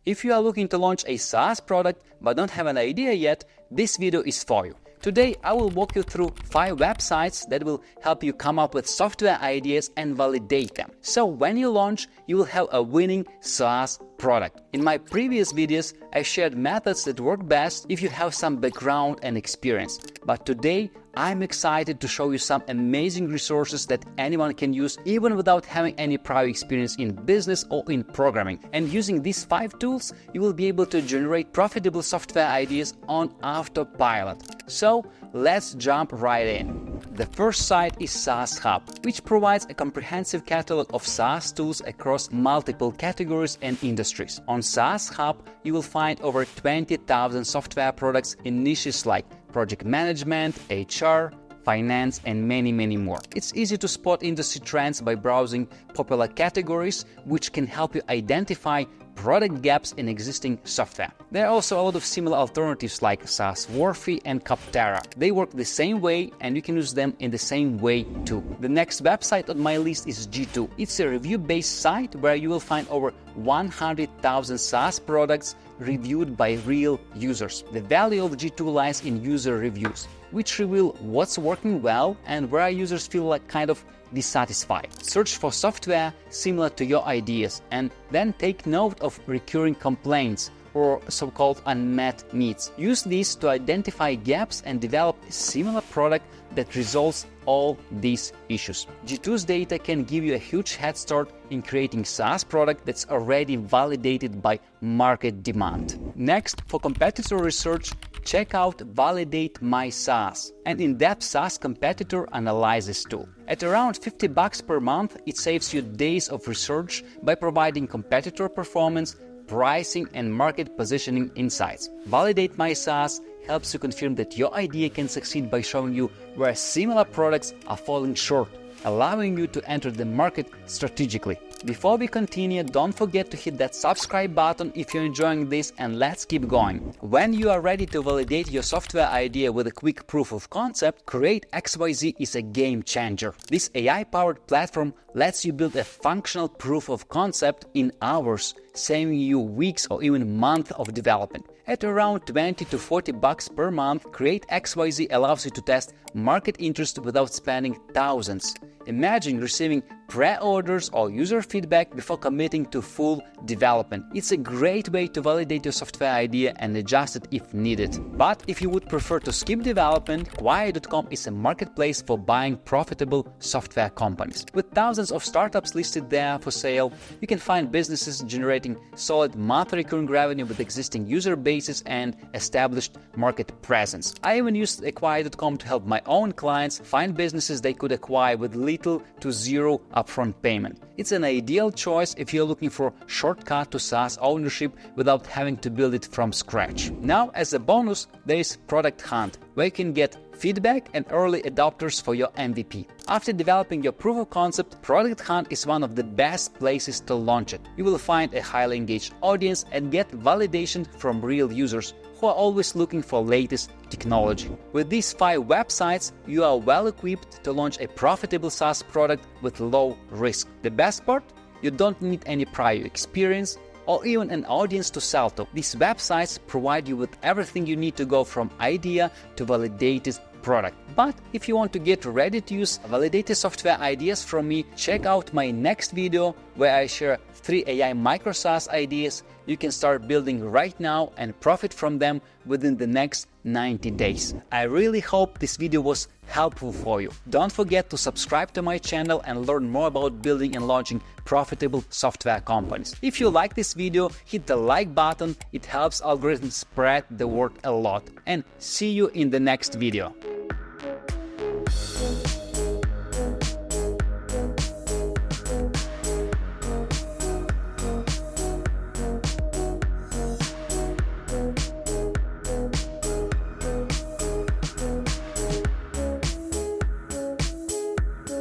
If you are looking to launch a SaaS product but don't have an idea yet, this video is for you. Today, I will walk you through 5 websites that will help you come up with software ideas and validate them. So when you launch, you will have a winning SaaS product. In my previous videos, I shared methods that work best if you have some background and experience. But today, I'm excited to show you some amazing resources that anyone can use even without having any prior experience in business or in programming. And using these 5 tools, you will be able to generate profitable software ideas on autopilot. So let's jump right in. The first site is SaaS Hub, which provides a comprehensive catalog of SaaS tools across multiple categories and industries. On SaaS Hub, you will find over 20,000 software products in niches like project management, HR, finance, and many more. It's easy to spot industry trends by browsing popular categories, which can help you identify product gaps in existing software. There are also a lot of similar alternatives like SaaSworthy and Capterra. They work the same way and you can use them in the same way too. The next website on my list is G2. It's a review-based site where you will find over 100,000 SaaS products reviewed by real users. The value of G2 lies in user reviews, which reveal what's working well and where users feel like kind of dissatisfied. Search for software similar to your ideas and then take note of recurring complaints or so-called unmet needs. Use these to identify gaps and develop a similar product that resolves all these issues. G2's data can give you a huge head start in creating SaaS product that's already validated by market demand. Next, for competitor research, check out Validate My SaaS, an in-depth SaaS competitor analysis tool. At around $50 per month, it saves you days of research by providing competitor performance, pricing, and market positioning insights. Validate My SaaS helps you confirm that your idea can succeed by showing you where similar products are falling short, allowing you to enter the market strategically. Before we continue, don't forget to hit that subscribe button if you're enjoying this, and let's keep going. When you are ready to validate your software idea with a quick proof of concept, Create XYZ is a game changer. This AI-powered platform lets you build a functional proof of concept in hours, saving you weeks or even months of development. At around $20 to $40 per month, Create XYZ allows you to test market interest without spending thousands. Imagine receiving pre-orders or user feedback before committing to full development. It's a great way to validate your software idea and adjust it if needed. But if you would prefer to skip development, kacom is a marketplace for buying profitable software companies. With thousands of startups listed there for sale, you can find businesses generating solid monthly recurring revenue with existing user bases and established market presence. I even used acquire.com to help my own clients find businesses they could acquire with little to zero upfront payment. It's an ideal choice if you're looking for a shortcut to SaaS ownership without having to build it from scratch. Now, as a bonus, there is ProductHunt, where you can get feedback and early adopters for your MVP. After developing your proof of concept, ProductHunt is one of the best places to launch it. You will find a highly engaged audience and get validation from real users who are always looking for latest technology. With these 5 websites, you are well equipped to launch a profitable SaaS product with low risk. The best part? You don't need any prior experience or even an audience to sell to. These websites provide you with everything you need to go from idea to validated product. But if you want to get ready to use validated software ideas from me, check out my next video where I share 3 AI micro SaaS ideas you can start building right now and profit from them within the next 90 days. I really hope this video was helpful for you. Don't forget to subscribe to my channel and learn more about building and launching profitable software companies. If you like this video, hit the like button. It helps algorithms spread the word a lot. And see you in the next video.